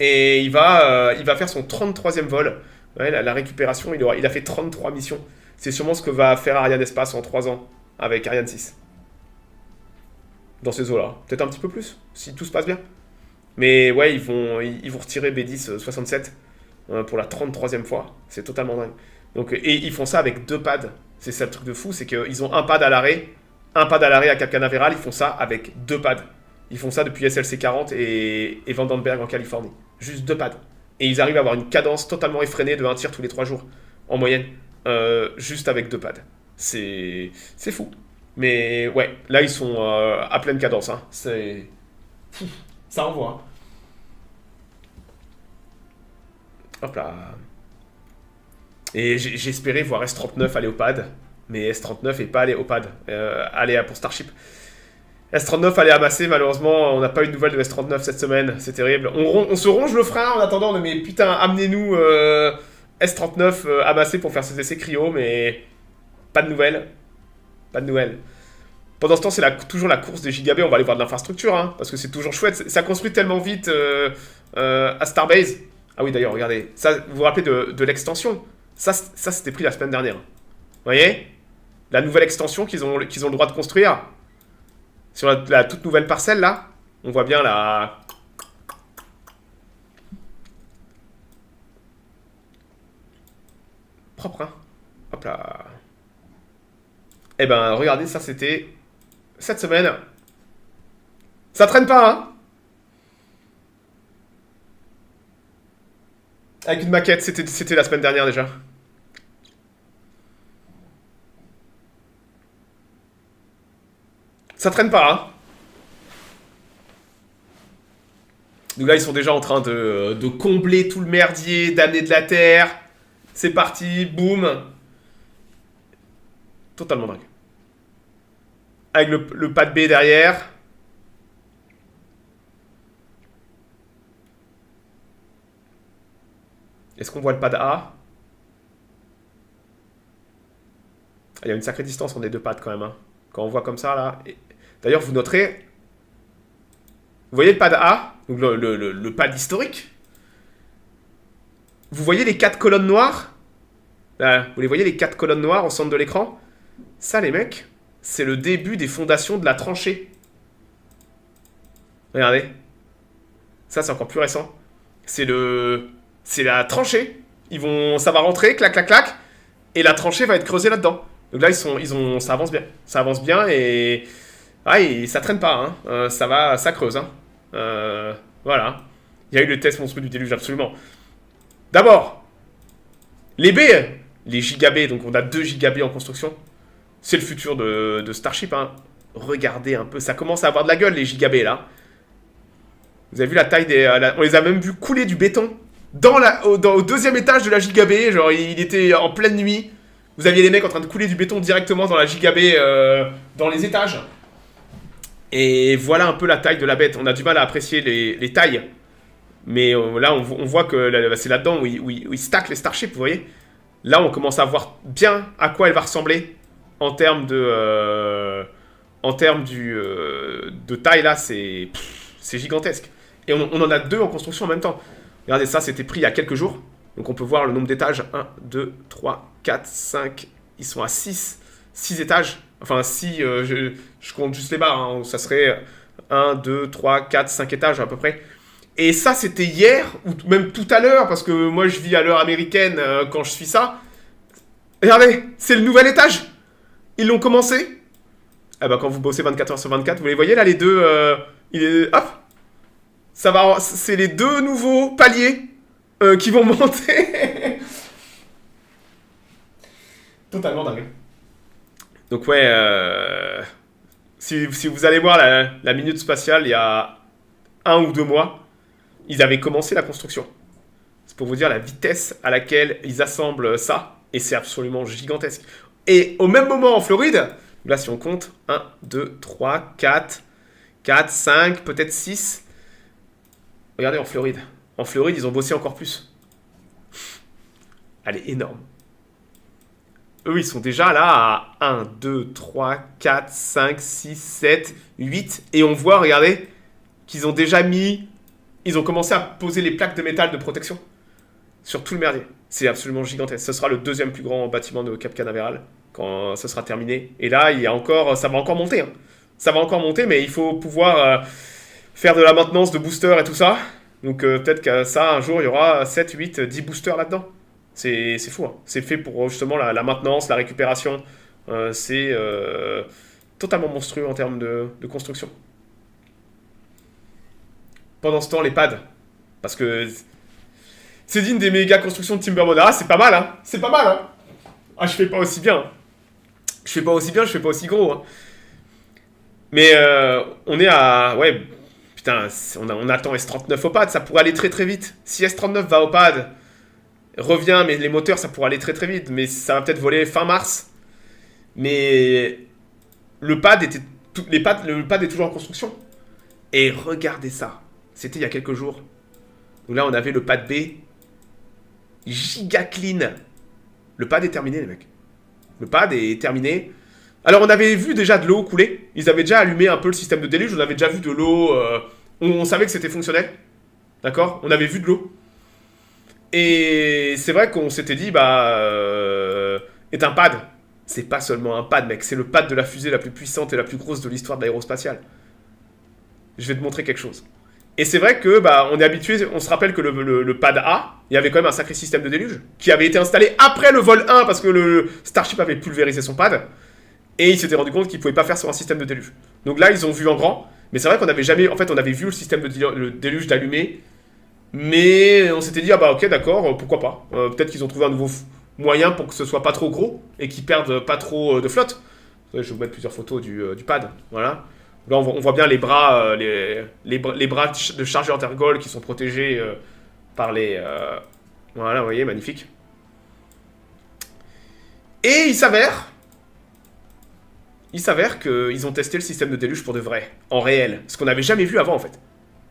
Et il va faire son 33e vol. Ouais, la récupération, il a fait 33 missions. C'est sûrement ce que va faire Ariane Espace en 3 ans avec Ariane 6. Dans ces eaux-là. Peut-être un petit peu plus, si tout se passe bien. Mais ouais, ils vont retirer B1067 pour la 33e fois. C'est totalement dingue. Donc, et ils font ça avec 2 pads. C'est ça le truc de fou, c'est qu'ils ont un pad à l'arrêt à Cap Canaveral. Ils font ça avec 2 pads. Ils font ça depuis SLC-40 et Vandenberg en Californie. Juste 2 pads. Et ils arrivent à avoir une cadence totalement effrénée de 1 tir tous les 3 jours, en moyenne. Juste avec 2 pads. C'est fou. Mais ouais, là ils sont à pleine cadence. Hein. Ça envoie. Hein. Hop là. Et j'espérais voir S39 aller au pad. Mais S39 n'est pas allé au pad. Aller pour Starship. S39 allait amasser, malheureusement, on n'a pas eu de nouvelles de S39 cette semaine, c'est terrible. On se ronge le frein en attendant, mais putain, amenez-nous S39 amassé pour faire ses essais cryo, mais pas de nouvelles. Pas de nouvelles. Pendant ce temps, c'est toujours la course des gigabits, on va aller voir de l'infrastructure, hein, parce que c'est toujours chouette. Ça construit tellement vite à Starbase. Ah oui, d'ailleurs, regardez, ça, vous vous rappelez de l'extension? Ça c'était pris la semaine dernière. Vous voyez? La nouvelle extension qu'ils ont le droit de construire. Sur la toute nouvelle parcelle, là, on voit bien la... Propre, hein. Hop là. Eh ben, regardez, ça, c'était... Cette semaine. Ça traîne pas, hein. Avec une maquette, c'était la semaine dernière, déjà. Ça traîne pas, hein. Donc là, ils sont déjà en train de combler tout le merdier, d'amener de la terre. C'est parti, boum. Totalement dingue. Avec le pad B derrière. Est-ce qu'on voit le pad A? Il y a une sacrée distance entre les 2 pads quand même, hein. Quand on voit comme ça, là... D'ailleurs, vous noterez... Vous voyez le pad A? Donc le pad historique. Vous voyez les 4 colonnes noires? Là, vous les voyez, les 4 colonnes noires au centre de l'écran? Ça, les mecs, c'est le début des fondations de la tranchée. Regardez. Ça, c'est encore plus récent. C'est la tranchée. Ça va rentrer, clac, clac, clac. Et la tranchée va être creusée là-dedans. Donc là, ça avance bien. Ça avance bien et... Ah, et ça traîne pas, hein. Ça creuse, hein. Voilà. Il y a eu le test monstrueux du déluge, absolument. D'abord, les B, les gigabits, donc on a 2 gigabits en construction. C'est le futur de Starship, hein. Regardez un peu, ça commence à avoir de la gueule, les gigabits, là. Vous avez vu la taille des... on les a même vu couler du béton au 2e étage de la gigabit. Genre, il était en pleine nuit. Vous aviez les mecs en train de couler du béton directement dans la gigabit, dans les étages. Et voilà un peu la taille de la bête. On a du mal à apprécier les tailles. Mais là, on voit que c'est là-dedans où ils stackent les Starships, vous voyez. Là, on commence à voir bien à quoi elle va ressembler en termes de taille. Là, c'est gigantesque. Et on en a 2 en construction en même temps. Regardez, ça, c'était pris il y a quelques jours. Donc, on peut voir le nombre d'étages. 1, 2, 3, 4, 5. Ils sont à 6 étages. Enfin, si je compte juste les barres, hein, ça serait 1, 2, 3, 4, 5 étages à peu près. Et ça, c'était hier, ou même tout à l'heure, parce que moi, je vis à l'heure américaine quand je suis ça. Regardez, c'est le nouvel étage. Ils l'ont commencé. Ah bah, quand vous bossez 24 heures sur 24, vous les voyez là, les deux... hop, c'est les 2 nouveaux paliers qui vont monter. Totalement dingue. Donc ouais, si vous allez voir la minute spatiale, il y a 1 ou 2 mois, ils avaient commencé la construction. C'est pour vous dire la vitesse à laquelle ils assemblent ça. Et c'est absolument gigantesque. Et au même moment en Floride, là si on compte, 1, 2, 3, 4, 4, 5, peut-être 6. Regardez en Floride. En Floride, ils ont bossé encore plus. Elle est énorme. Eux, ils sont déjà là à 1, 2, 3, 4, 5, 6, 7, 8. Et on voit, regardez, qu'ils ont déjà mis... Ils ont commencé à poser les plaques de métal de protection sur tout le merdier. C'est absolument gigantesque. Ce sera le deuxième plus grand bâtiment de Cap Canaveral quand ce sera terminé. Et là, il y a encore, ça va encore monter. Hein. Ça va encore monter, mais il faut pouvoir faire de la maintenance de boosters et tout ça. Donc peut-être que ça, un jour, il y aura 7, 8, 10 boosters là-dedans. C'est fou. Hein. C'est fait pour justement la maintenance, la récupération. C'est totalement monstrueux en termes de construction. Pendant ce temps, les pads. Parce que c'est digne des méga constructions de Timbermona. Ah, c'est pas mal, hein. C'est pas mal, hein. Ah, je fais pas aussi bien. Je fais pas aussi bien, je fais pas aussi gros. Hein. Mais on est à... Ouais, putain, on attend S39 au pad. Ça pourrait aller très très vite. Si S39 va au pad, revient, mais les moteurs, ça pourrait aller très très vite. Mais ça va peut-être voler fin mars. Mais le pad était... Le pad est toujours en construction. Et regardez ça. C'était il y a quelques jours. Donc là, on avait le pad B. Giga clean. Le pad est terminé, les mecs. Le pad est terminé. Alors, on avait vu déjà de l'eau couler. Ils avaient déjà allumé un peu le système de déluge. On avait déjà vu de l'eau. On savait que c'était fonctionnel. D'accord. On avait vu de l'eau. Et c'est vrai qu'on s'était dit, est un pad. C'est pas seulement un pad, mec. C'est le pad de la fusée la plus puissante et la plus grosse de l'histoire de l'aérospatiale. Je vais te montrer quelque chose. Et c'est vrai que on est habitué, on se rappelle que le pad A, il y avait quand même un sacré système de déluge qui avait été installé après le vol 1 parce que le Starship avait pulvérisé son pad et il s'était rendu compte qu'il ne pouvait pas faire sur un système de déluge. Donc là, ils ont vu en grand, mais c'est vrai qu'on n'avait jamais, en fait, on avait vu le système de déluge d'allumer, mais on s'était dit, ok, d'accord, pourquoi pas. Peut-être qu'ils ont trouvé un nouveau moyen pour que ce soit pas trop gros et qu'ils perdent pas trop de flotte. Je vais vous mettre plusieurs photos du pad, voilà. Là, on voit bien les bras, les bras de chargeur d'ergol qui sont protégés par les... voilà, vous voyez, magnifique. Et il s'avère qu'ils ont testé le système de déluge pour de vrai, en réel. Ce qu'on n'avait jamais vu avant, en fait.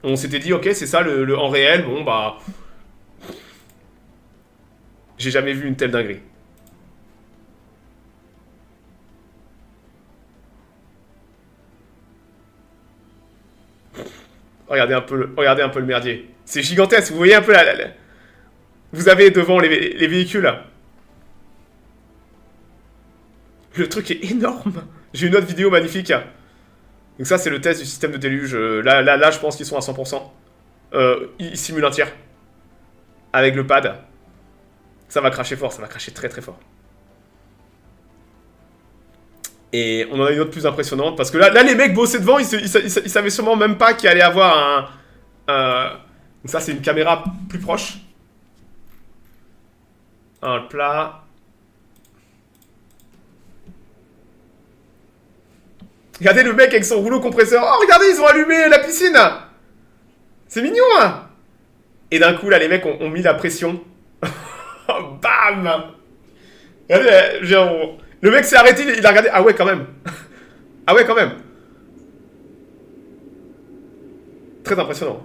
On s'était dit, ok, c'est ça, le en réel, bon, j'ai jamais vu une telle dinguerie. Regardez un peu le merdier. C'est gigantesque, vous voyez un peu Vous avez devant les véhicules, là. Le truc est énorme. J'ai une autre vidéo magnifique. Donc ça, c'est le test du système de déluge. Là, je pense qu'ils sont à 100%. Ils simulent un tir. Avec le pad. Ça va cracher fort, ça va cracher très très fort. Et on en a une autre plus impressionnante. Parce que là les mecs bossaient devant, ils savaient sûrement même pas qu'il allait avoir Donc ça, c'est une caméra plus proche. Un plat. Regardez le mec avec son rouleau compresseur. Oh, regardez, ils ont allumé la piscine. C'est mignon, hein. Et d'un coup, là, les mecs ont mis la pression. Bam. Regardez, le mec s'est arrêté, il a regardé. Ah ouais, quand même. Ah ouais, quand même. Très impressionnant.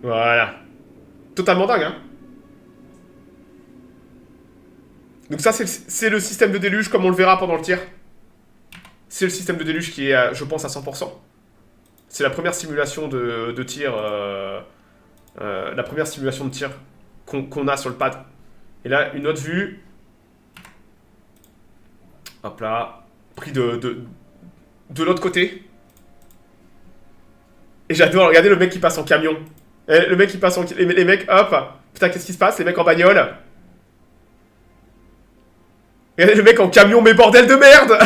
Voilà. Totalement dingue, hein. Donc ça, c'est le système de déluge comme on le verra pendant le tir. C'est le système de déluge qui est, je pense, à 100%. C'est la première simulation de tir... la première simulation de tir qu'on a sur le pad. Et là, une autre vue. Hop là. Pris de l'autre côté. Et j'adore, regardez le mec qui passe en camion. Le mec qui passe en... Les mecs, hop, Putain, qu'est-ce qui se passe, les mecs en bagnole? Regardez le mec en camion, mais bordel de merde.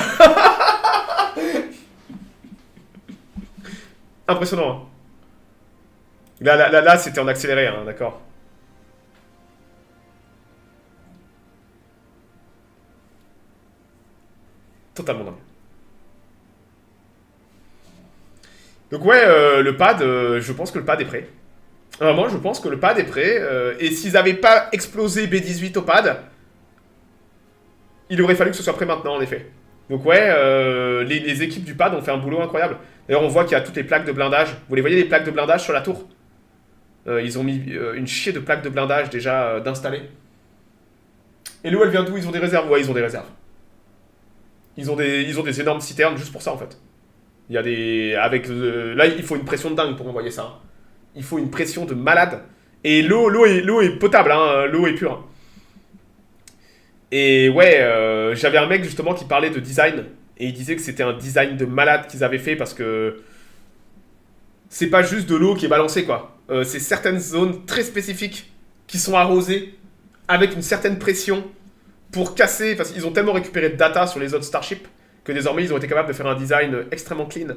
Impressionnant. Hein. Là, c'était en accéléré, hein, d'accord. Totalement dingue. Donc ouais, le pad, je pense que le pad est prêt. Moi, je pense que le pad est prêt. Et s'ils n'avaient pas explosé B18 au pad, il aurait fallu que ce soit prêt maintenant, en effet. Donc ouais, les équipes du pad ont fait un boulot incroyable. D'ailleurs, on voit qu'il y a toutes les plaques de blindage. Vous les voyez, les plaques de blindage sur la tour? Ils ont mis une chier de plaques de blindage déjà d'installer. Et l'eau, elle vient d'où? Ils ont des réserves? Ouais, ils ont des réserves. Ils ont des énormes citernes juste pour ça, en fait. Il y a des... là, il faut une pression de dingue pour envoyer ça. Hein. Il faut une pression de malade. Et l'eau est potable, hein. L'eau est pure. Et ouais, j'avais un mec justement qui parlait de design. Et il disait que c'était un design de malade qu'ils avaient fait parce que... C'est pas juste de l'eau qui est balancée, quoi. C'est certaines zones très spécifiques qui sont arrosées avec une certaine pression pour casser... Parce qu'ils ont tellement récupéré de data sur les autres Starship que désormais ils ont été capables de faire un design extrêmement clean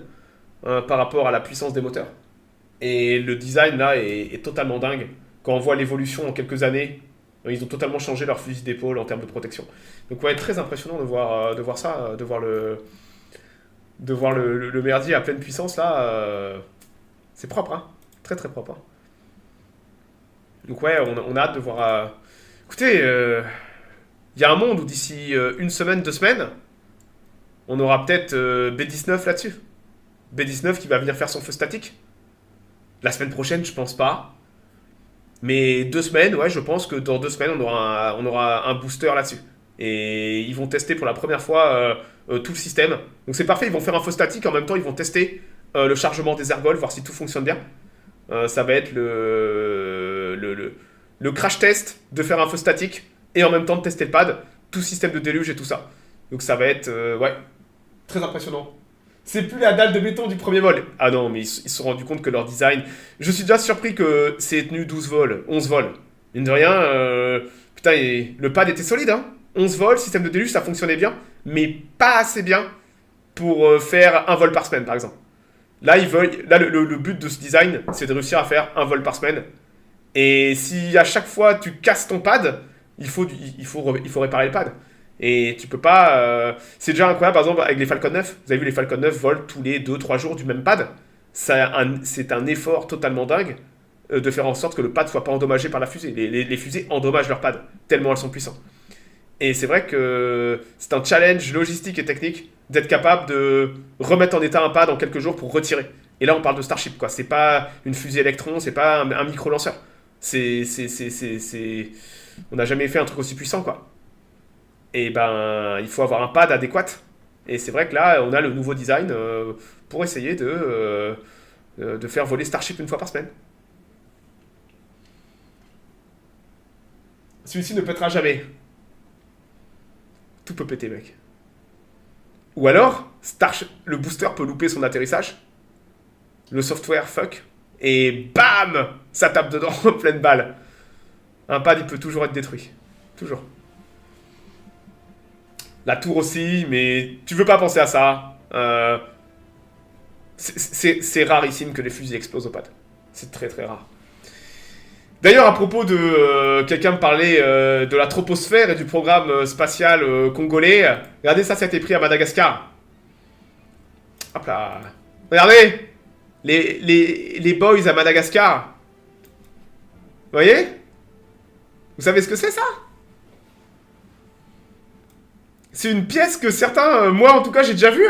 par rapport à la puissance des moteurs. Et le design là est totalement dingue. Quand on voit l'évolution en quelques années, ils ont totalement changé leur fusil d'épaule en termes de protection. Donc ouais, très impressionnant de voir ça, de voir le merdier à pleine puissance là. C'est propre, hein. Très très propre. Hein. Donc ouais, on a hâte de voir... Écoutez, il y a un monde où d'ici une semaine, 2 semaines, on aura peut-être B19 là-dessus. B19 qui va venir faire son feu statique. La semaine prochaine, je pense pas. Mais 2 semaines, ouais, je pense que dans 2 semaines, on aura un booster là-dessus. Et ils vont tester pour la première fois tout le système. Donc c'est parfait, ils vont faire un feu statique. En même temps, ils vont tester le chargement des ergols, voir si tout fonctionne bien. Ça va être le crash test de faire un feu statique et en même temps de tester le pad, tout système de déluge et tout ça. Donc ça va être, ouais, très impressionnant. C'est plus la dalle de béton du premier vol. Ah non, mais ils se sont rendus compte que leur design... Je suis déjà surpris que c'est tenu 12 vols, 11 vols. Mine de rien, putain, le pad était solide, hein. 11 vols, système de déluge, ça fonctionnait bien, mais pas assez bien pour faire un vol par semaine, par exemple. Là, le but de ce design, c'est de réussir à faire un vol par semaine. Et si à chaque fois tu casses ton pad, il faut réparer le pad. Et tu peux pas... C'est déjà incroyable, par exemple, avec les Falcon 9. Vous avez vu, les Falcon 9 volent tous les 2-3 jours du même pad. C'est un effort totalement dingue de faire en sorte que le pad soit pas endommagé par la fusée. Les fusées endommagent leur pad, tellement elles sont puissantes. Et c'est vrai que c'est un challenge logistique et technique d'être capable de remettre en état un pad en quelques jours pour retirer. Et là, on parle de Starship, quoi. C'est pas une fusée Electron, c'est pas un micro-lanceur. On n'a jamais fait un truc aussi puissant, quoi. Et ben, il faut avoir un pad adéquat. Et c'est vrai que là, on a le nouveau design pour essayer de faire voler Starship une fois par semaine. Celui-ci ne pètera jamais. Tout peut péter, mec. Ou alors, le booster peut louper son atterrissage. Le software fuck. Et bam, ça tape dedans en pleine balle. Un pad, il peut toujours être détruit. Toujours. La tour aussi, mais tu veux pas penser à ça. C'est rarissime que les fusils explosent au pad. C'est très très rare. D'ailleurs, à propos de... quelqu'un me parlait de la troposphère et du programme spatial congolais. Regardez, ça a été pris à Madagascar. Hop là. Regardez les boys à Madagascar. Vous voyez? Vous savez ce que c'est, ça? C'est une pièce que certains, moi en tout cas, j'ai déjà vue.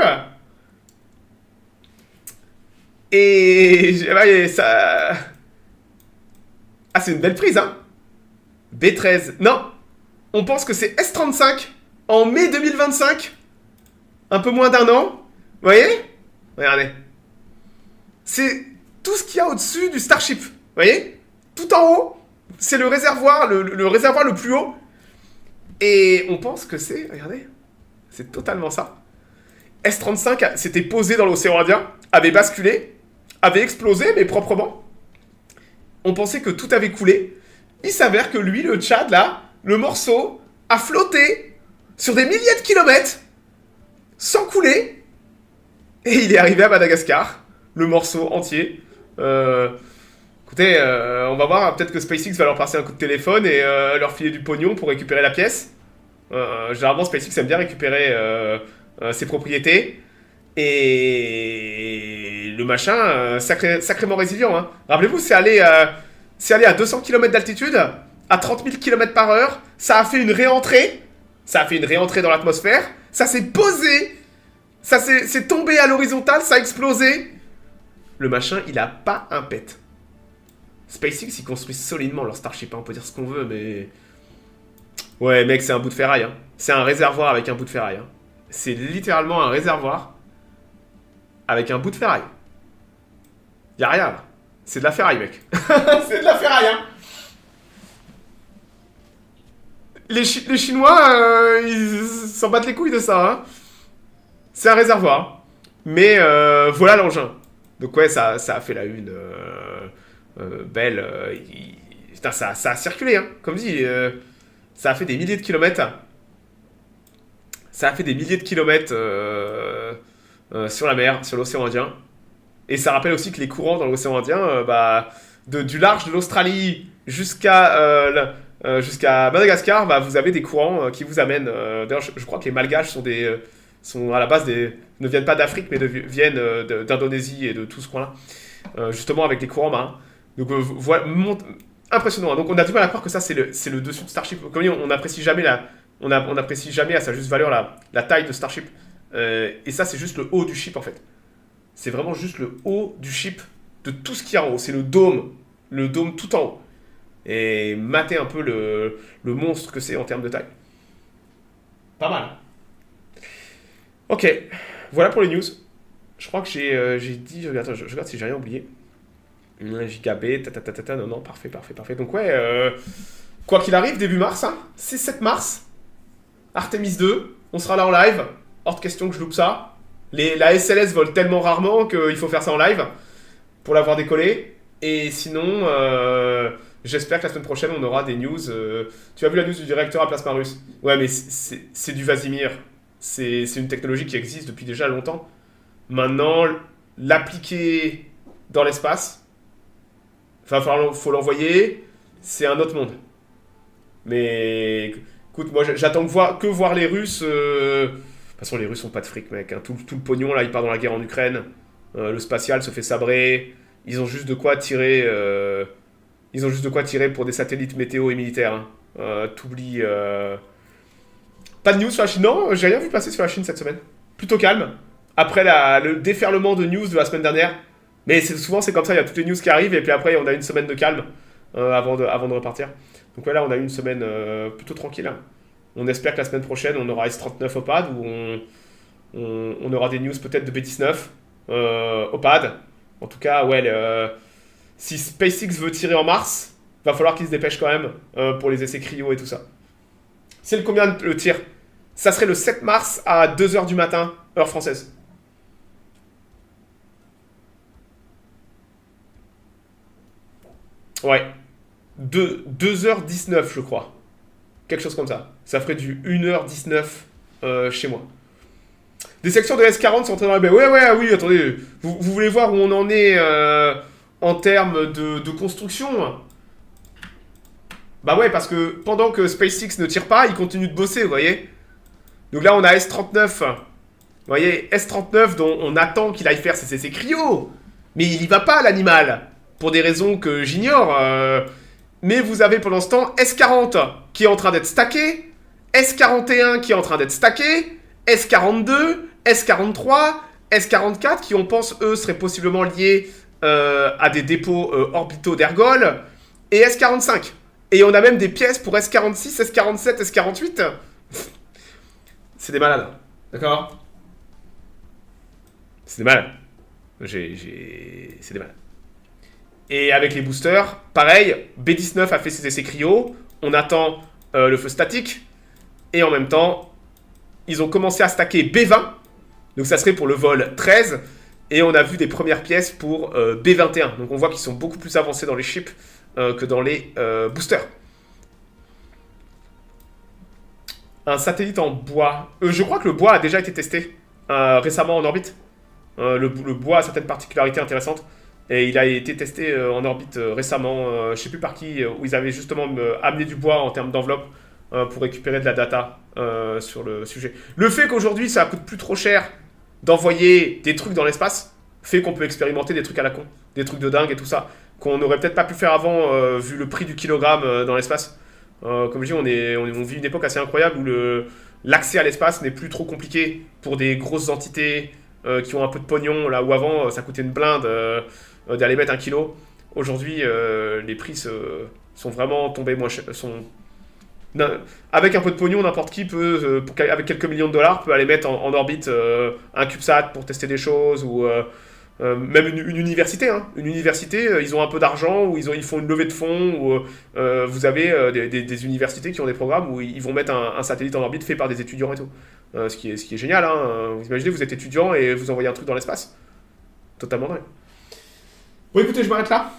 Et... ouais, ça... Ah, c'est une belle prise, hein. B13. Non. On pense que c'est S35 en mai 2025. Un peu moins d'1 an. Vous voyez? Regardez. C'est tout ce qu'il y a au-dessus du Starship. Vous voyez? Tout en haut, c'est le réservoir, le réservoir le plus haut. Et on pense que c'est... Regardez. C'est totalement ça. S35 s'était posé dans l'océan Indien, avait basculé, avait explosé, mais proprement. On pensait que tout avait coulé. Il s'avère que lui, le Tchad, là, le morceau, a flotté sur des milliers de kilomètres, sans couler, et il est arrivé à Madagascar, le morceau entier. Écoutez, on va voir, peut-être que SpaceX va leur passer un coup de téléphone et leur filer du pognon pour récupérer la pièce. Généralement, SpaceX aime bien récupérer ses propriétés. Et le machin, sacrément résilient. Hein. Rappelez-vous, c'est allé à 200 km d'altitude, à 30 000 km par heure. Ça a fait une réentrée. Ça a fait une réentrée dans l'atmosphère. Ça s'est posé. C'est tombé à l'horizontale, ça a explosé. Le machin, il a pas un pet. SpaceX, ils construisent solidement leur Starship. Hein. On peut dire ce qu'on veut, mais... Ouais, mec, c'est un bout de ferraille. Hein. C'est un réservoir avec un bout de ferraille. Hein. C'est littéralement un réservoir avec un bout de ferraille. Y'a rien là. C'est de la ferraille, mec. C'est de la ferraille, hein. Les Chinois, ils s'en battent les couilles de ça, hein. C'est un réservoir. Mais voilà l'engin. Donc ouais, ça a fait la une belle. Putain, ça a circulé, hein. Comme dit, ça a fait des milliers de kilomètres. Ça a fait des milliers de kilomètres sur la mer, sur l'océan Indien. Et ça rappelle aussi que les courants dans l'océan Indien, du large de l'Australie jusqu'à Madagascar, vous avez des courants qui vous amènent. D'ailleurs, je crois que les Malgaches sont à la base ne viennent pas d'Afrique, mais viennent d'Indonésie et de tout ce coin-là, justement avec les courants marins. Donc voilà, impressionnant. Donc on a du mal à croire que ça c'est le dessus de Starship. Comme dit, on n'apprécie jamais on n'apprécie jamais à sa juste valeur la taille de Starship. Et ça c'est juste le haut du ship en fait. C'est vraiment juste le haut du ship de tout ce qu'il y a en haut. C'est le dôme tout en haut. Et mater un peu le monstre que c'est en termes de taille. Pas mal. Ok, voilà pour les news. Je crois que j'ai dit... Attends, je regarde si j'ai rien oublié. JKB, non, parfait. Donc ouais, quoi qu'il arrive, début mars, hein, c'est 7 mars. Artemis 2, on sera là en live. Hors de question que je loupe ça. La SLS vole tellement rarement qu'il faut faire ça en live pour l'avoir décollé. Et sinon, j'espère que la semaine prochaine, on aura des news. Tu as vu la news du directeur à Plasma Russe? Ouais, mais c'est du Vasimir. C'est une technologie qui existe depuis déjà longtemps. Maintenant, l'appliquer dans l'espace, faut l'envoyer, c'est un autre monde. Mais écoute, moi j'attends que voir les Russes. De toute façon, les Russes ont pas de fric, mec. Hein. Tout le pognon là, il part dans la guerre en Ukraine. Le spatial se fait sabrer. Ils ont juste de quoi tirer. Ils ont juste de quoi tirer pour des satellites météo et militaires. Hein. T'oublies. Pas de news sur la Chine. Non, j'ai rien vu passer sur la Chine cette semaine. Plutôt calme. Après le déferlement de news de la semaine dernière. Mais souvent c'est comme ça, il y a toutes les news qui arrivent et puis après on a une semaine de calme avant de repartir. Donc ouais, là on a eu une semaine plutôt tranquille. Hein. On espère que la semaine prochaine on aura S39 au pad où on aura des news peut-être de B19 au pad. En tout cas, ouais, si SpaceX veut tirer en mars, va falloir qu'il se dépêche quand même pour les essais cryo et tout ça. C'est le combien le tir? Ça serait le 7 mars à 2h du matin, heure française. Ouais. 2h19, je crois. Quelque chose comme ça. Ça ferait du 1h19 chez moi. Des sections de S40 sont en train de... Ouais, oui, attendez. Vous voulez voir où on en est en termes de construction? Bah ouais, parce que pendant que SpaceX ne tire pas, il continue de bosser, vous voyez. Donc là, on a S39. Vous voyez, S39 dont on attend qu'il aille faire ses essais cryo. Mais il y va pas, l'animal. Pour des raisons que j'ignore. Mais vous avez pendant ce temps S40 qui est en train d'être stacké. S41 qui est en train d'être stacké. S42, S43, S44 qui, on pense, eux, seraient possiblement liés à des dépôts orbitaux d'Ergol. Et S45. Et on a même des pièces pour S46, S47, S48. C'est des malades. D'accord? C'est des malades. C'est des malades. Et avec les boosters, pareil, B19 a fait ses essais cryo. On attend le feu statique. Et en même temps, ils ont commencé à stacker B20. Donc ça serait pour le vol 13. Et on a vu des premières pièces pour B21. Donc on voit qu'ils sont beaucoup plus avancés dans les chips que dans les boosters. Un satellite en bois. Je crois que le bois a déjà été testé récemment en orbite. Le bois a certaines particularités intéressantes. Et il a été testé en orbite récemment, je sais plus par qui, où ils avaient justement amené du bois en termes d'enveloppe pour récupérer de la data sur le sujet. Le fait qu'aujourd'hui ça coûte plus trop cher d'envoyer des trucs dans l'espace fait qu'on peut expérimenter des trucs à la con, des trucs de dingue et tout ça, qu'on n'aurait peut-être pas pu faire avant vu le prix du kilogramme dans l'espace. Comme je dis, on vit une époque assez incroyable où l'accès à l'espace n'est plus trop compliqué pour des grosses entités qui ont un peu de pognon, là où avant ça coûtait une blinde d'aller mettre 1 kilo. Aujourd'hui, les prix sont vraiment tombés moins chers. Avec un peu de pognon, n'importe qui peut, avec quelques millions de dollars, peut aller mettre en orbite un CubeSat pour tester des choses, ou même une université. Hein. Une université, ils ont un peu d'argent, ou ils font une levée de fonds, ou vous avez des universités qui ont des programmes où ils vont mettre un satellite en orbite fait par des étudiants et tout. Ce qui est génial. Hein. Vous imaginez, vous êtes étudiant et vous envoyez un truc dans l'espace. Totalement dingue. Bon, écoutez, je m'arrête là.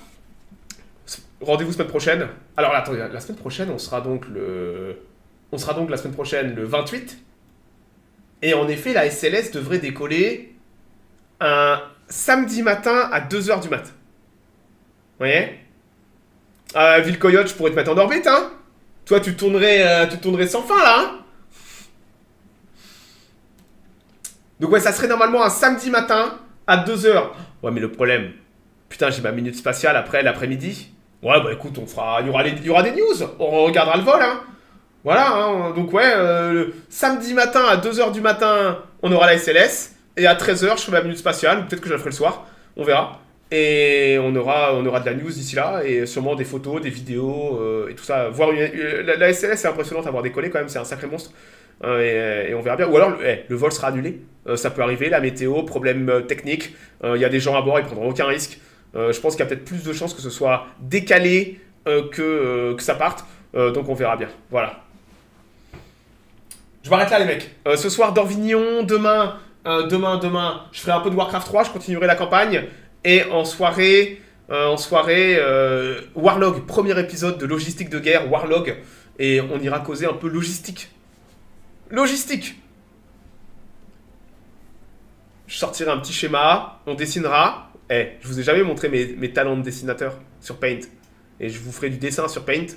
Rendez-vous semaine prochaine. Alors, attendez, la semaine prochaine, on sera donc la semaine prochaine le 28. Et en effet, la SLS devrait décoller un samedi matin à 2h du mat. Vous voyez Ville Coyote, je pourrais te mettre en orbite, hein. Toi, tu tournerais sans fin, là, hein. Donc, ouais, ça serait normalement un samedi matin à 2h. Ouais, mais le problème, putain, j'ai ma minute spatiale après l'après-midi. Ouais, bah écoute, il y aura des news. On regardera le vol, hein. Voilà, hein. Donc ouais, samedi matin à 2h du matin, on aura la SLS. Et à 13h, je ferai ma minute spatiale. Ou peut-être que je la ferai le soir. On verra. Et on aura de la news d'ici là. Et sûrement des photos, des vidéos et tout ça. La SLS, c'est impressionnant à avoir décollé quand même. C'est un sacré monstre. Et on verra bien. Ou alors, le vol sera annulé. Ça peut arriver. La météo, problème technique. Il y a des gens à bord, ils prendront aucun risque. Je pense qu'il y a peut-être plus de chances que ce soit décalé que ça parte. Donc on verra bien. Voilà. Je m'arrête là les mecs. Ce soir Dorvignon, demain, je ferai un peu de Warcraft 3, je continuerai la campagne. Et en soirée, Warlog, premier épisode de Logistique de guerre, Warlog. Et on ira causer un peu logistique. Logistique. Je sortirai un petit schéma, on dessinera. Je vous ai jamais montré mes talents de dessinateur sur Paint. Et je vous ferai du dessin sur Paint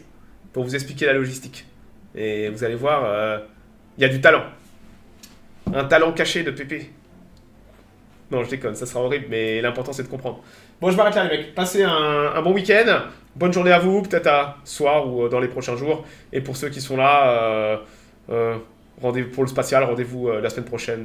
pour vous expliquer la logistique. Et vous allez voir, il y a du talent. Un talent caché de Pépé. Non, je déconne, ça sera horrible, mais l'important c'est de comprendre. Bon, je m'arrête là les mecs. Passez un bon week-end. Bonne journée à vous, peut-être à soir ou dans les prochains jours. Et pour ceux qui sont là, rendez-vous pour le spatial, rendez-vous la semaine prochaine.